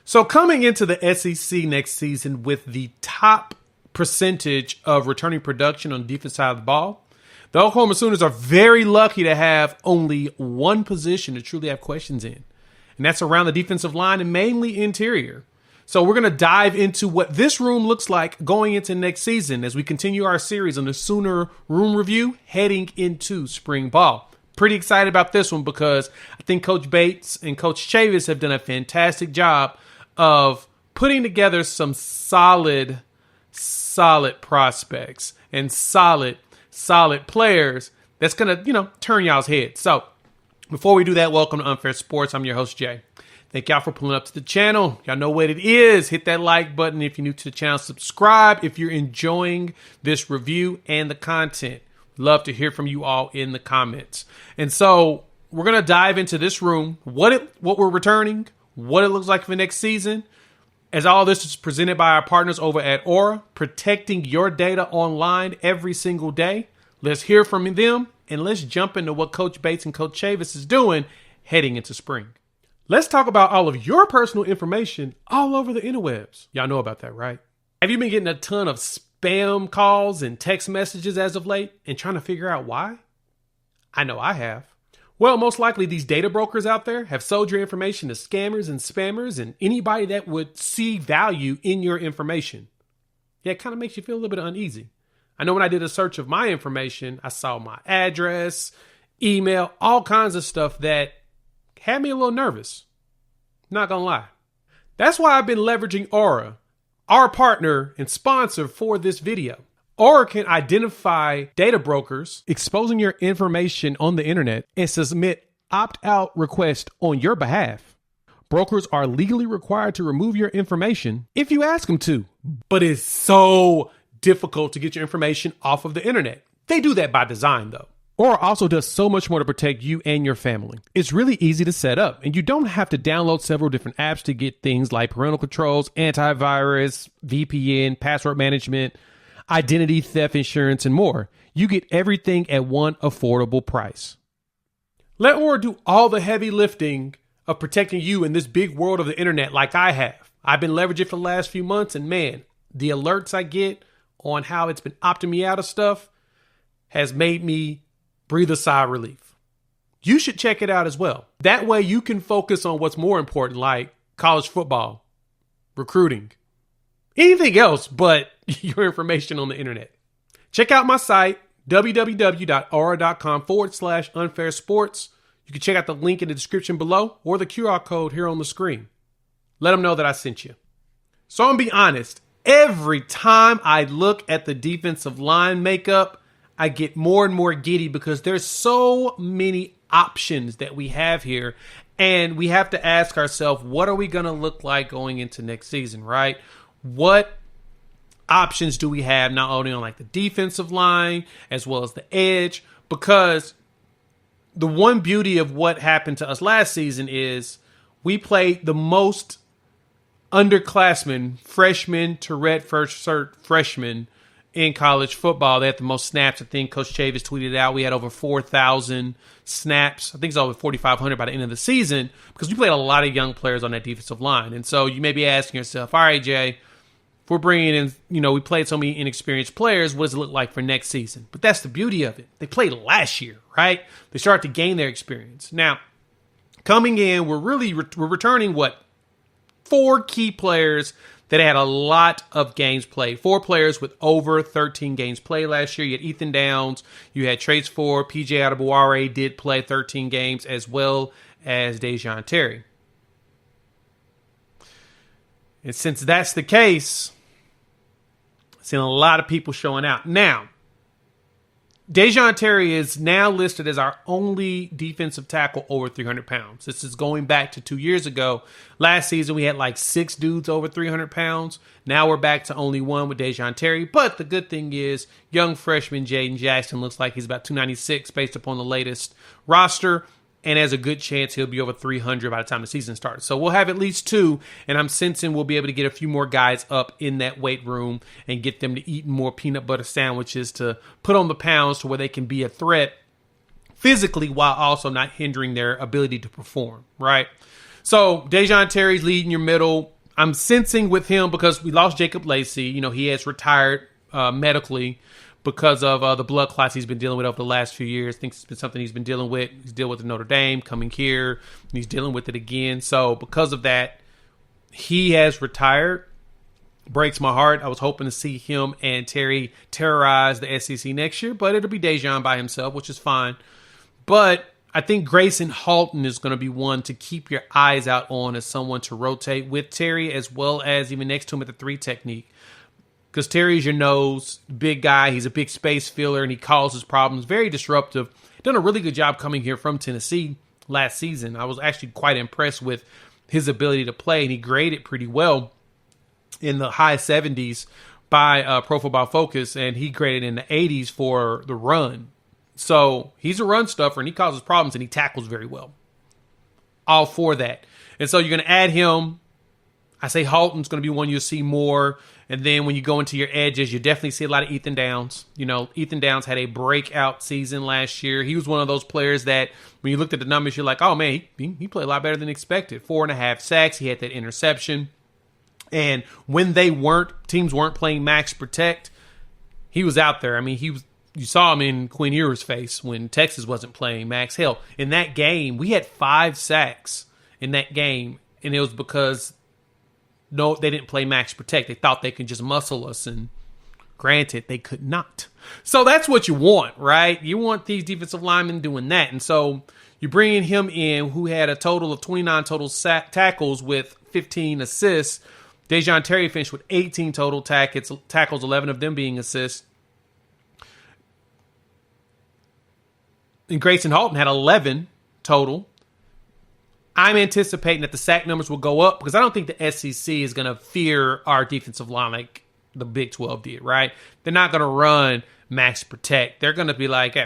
So coming into the SEC next season with the top percentage of returning production on the defense side of the ball, the Oklahoma Sooners are very lucky to have only one position to truly have questions in, and that's around the defensive line and mainly interior. So we're going to dive into what this room looks like going into next season as we continue our series on the Sooner Room Review heading into spring ball. Pretty excited about this one because I think Coach Bates and Coach Chavis have done a fantastic job of putting together some solid prospects and solid players that's going to, turn y'all's head. So before we do that, welcome to Unfair Sports. I'm your host, Jay. Thank y'all for pulling up to the channel. Y'all know what it is. Hit that like button if you're new to the channel. Subscribe if you're enjoying this review and the content. Love to hear from you all in the comments. And so we're going to dive into this room, what we're returning, what it looks like for next season, as all this is presented by our partners over at Aura, protecting your data online every single day. Let's hear from them, and let's jump into what Coach Bates and Coach Chavis is doing heading into spring. Let's talk about all of your personal information all over the interwebs. Y'all know about that, right? Have you been getting a ton of spam calls and text messages as of late and trying to figure out why? I know I have. Well, most likely these data brokers out there have sold your information to scammers and spammers and anybody that would see value in your information. Yeah, it kind of makes you feel a little bit uneasy. I know when I did a search of my information, I saw my address, email, all kinds of stuff that had me a little nervous. Not gonna lie. That's why I've been leveraging Aura, our partner and sponsor for this video. Aura can identify data brokers exposing your information on the internet and submit opt-out requests on your behalf. Brokers are legally required to remove your information if you ask them to, but it's so difficult to get your information off of the internet. They do that by design, though. Aura also does so much more to protect you and your family. It's really easy to set up, and you don't have to download several different apps to get things like parental controls, antivirus, VPN, password management, identity theft insurance, and more. You get everything at one affordable price. Let Aura do all the heavy lifting of protecting you in this big world of the internet like I have. I've been leveraging it for the last few months, and man, the alerts I get on how it's been opting me out of stuff has made me breathe a sigh of relief. You should check it out as well. That way you can focus on what's more important, like college football, recruiting, anything else but your information on the internet. Check out my site, www.aura.com/unfairsports. You can check out the link in the description below or the QR code here on the screen. Let them know that I sent you. So I'm going to be honest, every time I look at the defensive line makeup, I get more and more giddy because there's so many options that we have here. And we have to ask ourselves, what are we going to look like going into next season, right? What options do we have not only on like the defensive line as well as the edge? Because the one beauty of what happened to us last season is we played the most underclassmen, freshmen to redshirt freshmen in college football. They had the most snaps. I think Coach Chavis tweeted out we had over 4,000 snaps. I think it's over 4,500 by the end of the season because we played a lot of young players on that defensive line. And so you may be asking yourself, all right, Jay, if we're bringing in, we played so many inexperienced players, what does it look like for next season? But that's the beauty of it. They played last year, right? They started to gain their experience. Now, coming in, we're returning 4 key players that had a lot of games played. 4 players with over 13 games played last year. You had Ethan Downs, you had Trace Ford, PJ Adebaware did play 13 games, as well as Dejon Terry. And since that's the case, I've seen a lot of people showing out. Now, Dejon Terry is now listed as our only defensive tackle over 300 pounds. This is going back to 2 years ago. Last season, we had like 6 dudes over 300 pounds. Now we're back to only one with Dejon Terry. But the good thing is, young freshman Jaden Jackson looks like he's about 296 based upon the latest roster, and has a good chance he'll be over 300 by the time the season starts. So we'll have at least 2, and I'm sensing we'll be able to get a few more guys up in that weight room and get them to eat more peanut butter sandwiches to put on the pounds to where they can be a threat physically while also not hindering their ability to perform, right? So Dejon Terry's leading your middle. I'm sensing with him because we lost Jacob Lacey. You know, he has retired medically because of the blood clots he's been dealing with over the last few years. I think it's been something he's been dealing with. He's dealing with it at Notre Dame, coming here, and he's dealing with it again. So because of that, he has retired. Breaks my heart. I was hoping to see him and Terry terrorize the SEC next year, but it'll be Dejan by himself, which is fine. But I think Grayson Halton is going to be one to keep your eyes out on as someone to rotate with Terry, as well as even next to him at the 3 technique. Because Terry's your nose, big guy. He's a big space filler, and he causes problems. Very disruptive. Done a really good job coming here from Tennessee last season. I was actually quite impressed with his ability to play, and he graded pretty well in the high 70s by Pro Football Focus, and he graded in the 80s for the run. So he's a run stuffer, and he causes problems, and he tackles very well. All for that. And so you're going to add him. I say Halton's going to be one you'll see more. And then when you go into your edges, you definitely see a lot of Ethan Downs. You know, Ethan Downs had a breakout season last year. He was one of those players that when you looked at the numbers, you're like, oh, man, he played a lot better than expected. 4.5 sacks. He had that interception. And when teams weren't playing max protect, he was out there. I mean, you saw him in Quinn Ewers' face when Texas wasn't playing max. Hell, in that game, we had 5 sacks in that game, and it was because they didn't play max protect. They thought they could just muscle us, and granted, they could not. So that's what you want, right? You want these defensive linemen doing that. And so you're bringing him in, who had a total of 29 total tackles with 15 assists. Dejan Terry finished with 18 total tackles, 11 of them being assists. And Grayson Halton had 11 total. I'm anticipating that the sack numbers will go up because I don't think the SEC is going to fear our defensive line like the Big 12 did, right? They're not going to run max protect. They're going to be like,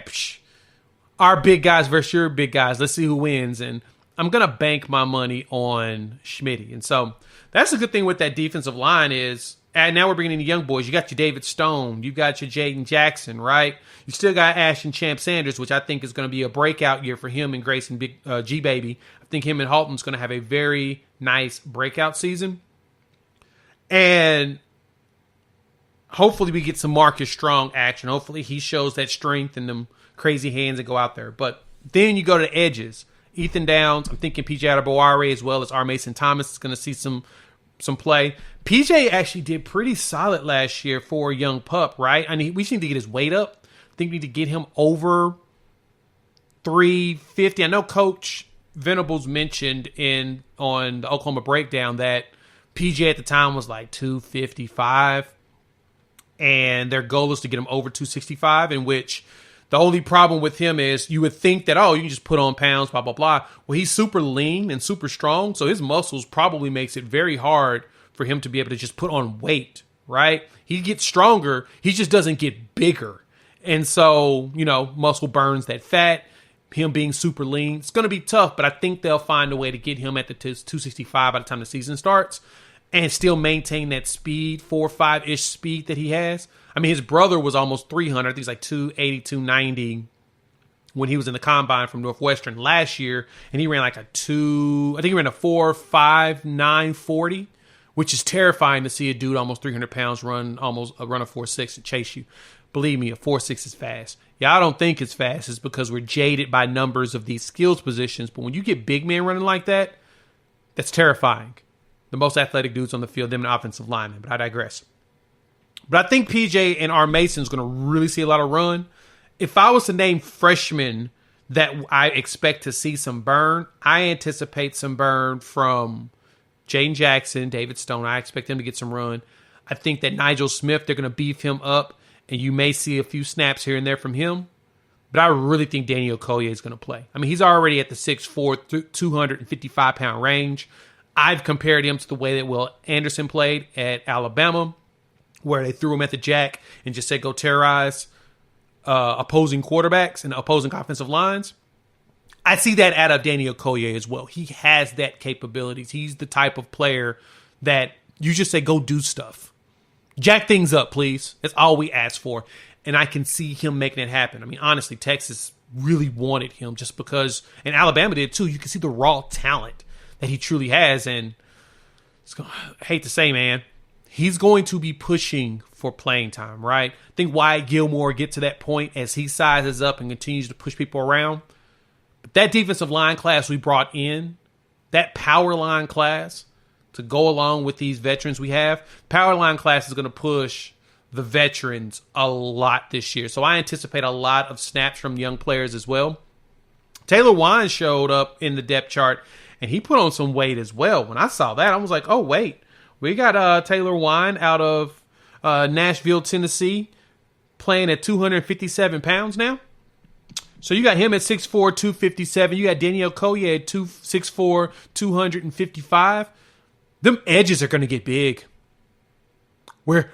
our big guys versus your big guys. Let's see who wins. And I'm going to bank my money on Schmitty. And so that's the good thing with that defensive line is, and now we're bringing in the young boys. You got your David Stone. You got your Jaden Jackson, right? You still got Ashton Champ Sanders, which I think is going to be a breakout year for him and Grayson G-Baby. I think him and Halton's going to have a very nice breakout season. And hopefully we get some Marcus Strong action. Hopefully he shows that strength and them crazy hands and go out there. But then you go to the edges. Ethan Downs, I'm thinking PJ Adebaware as well as R. Mason Thomas is going to see some play. PJ actually did pretty solid last year for a young pup, right? I mean, we just need to get his weight up. I think we need to get him over 350. I know Coach Venables mentioned on the Oklahoma Breakdown that PJ at the time was like 255, and their goal is to get him over 265, in which the only problem with him is you would think that, you can just put on pounds, blah, blah, blah. Well, he's super lean and super strong, so his muscles probably makes it very hard for him to be able to just put on weight, right? He gets stronger. He just doesn't get bigger. And so, muscle burns that fat. Him being super lean, it's going to be tough, but I think they'll find a way to get him at the 265 by the time the season starts and still maintain that speed, 4.5-ish speed that he has. I mean, his brother was almost 300. I think he's like 280, 290 when he was in the combine from Northwestern last year. And he ran like I think he ran a 4.59 40, which is terrifying to see a dude almost 300 pounds run a 4.6 and chase you. Believe me, a 4.6 is fast. Yeah, I don't think it's fast. It's because we're jaded by numbers of these skills positions. But when you get big men running like that, that's terrifying. The most athletic dudes on the field, them and offensive linemen. But I digress. But I think PJ and R. Mason's going to really see a lot of run. If I was to name freshmen that I expect to see some burn, I anticipate some burn from Jaden Jackson, David Stone. I expect them to get some run. I think that Nigel Smith, they're going to beef him up, and you may see a few snaps here and there from him. But I really think Daniel Collier is going to play. I mean, he's already at the 6'4", 255-pound range. I've compared him to the way that Will Anderson played at Alabama, where they threw him at the jack and just said, go terrorize opposing quarterbacks and opposing offensive lines. I see that out of Daniel Collier as well. He has that capabilities. He's the type of player that you just say, go do stuff. Jack things up, please. That's all we ask for. And I can see him making it happen. I mean, honestly, Texas really wanted him just because, and Alabama did too. You can see the raw talent that he truly has. And I hate to say, man, he's going to be pushing for playing time, right? I think Wyatt Gilmore get to that point as he sizes up and continues to push people around. But that defensive line class we brought in, that power line class to go along with these veterans we have, power line class is going to push the veterans a lot this year. So I anticipate a lot of snaps from young players as well. Taylor Wine showed up in the depth chart, and he put on some weight as well. When I saw that, I was like, oh, wait. We got Taylor Wine out of Nashville, Tennessee, playing at 257 pounds now. So you got him at 6'4", 257. You got Danielle Collier at 6'4", 255. Them edges are going to get big. We're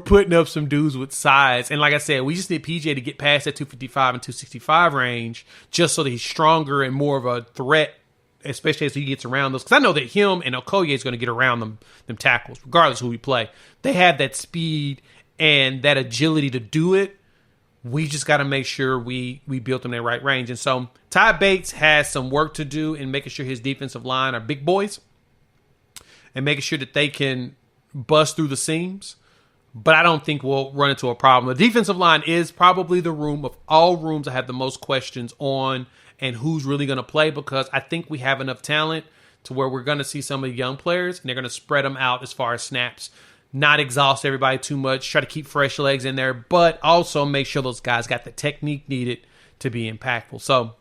putting up some dudes with size. And like I said, we just need PJ to get past that 255 and 265 range just so that he's stronger and more of a threat, especially as he gets around those. Because I know that him and Okoye is going to get around them tackles, regardless of who we play. They have that speed and that agility to do it. We just got to make sure we built them in the right range. And so Ty Bates has some work to do in making sure his defensive line are big boys and making sure that they can bust through the seams. But I don't think we'll run into a problem. The defensive line is probably the room of all rooms I have the most questions on and who's really going to play, because I think we have enough talent to where we're going to see some of the young players and they're going to spread them out as far as snaps. Not exhaust everybody too much, try to keep fresh legs in there, but also make sure those guys got the technique needed to be impactful. So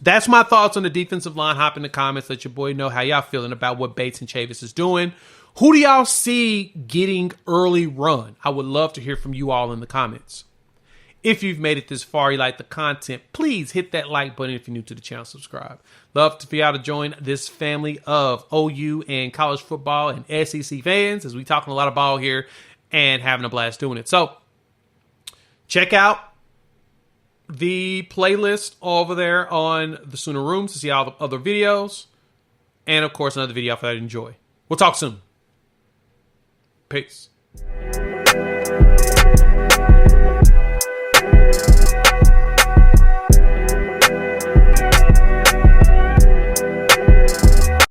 that's my thoughts on the defensive line. Hop in the comments, let your boy know how y'all feeling about what Bates and Chavis is doing. Who do y'all see getting early run? I would love to hear from you all in the comments. If you've made it this far, you like the content, please hit that like button. If you're new to the channel, subscribe. Love for y'all to join this family of OU and college football and SEC fans as we talking a lot of ball here and having a blast doing it. So check out the playlist over there on the Sooner Rooms to see all the other videos. And, of course, another video for that to enjoy. We'll talk soon. Peace.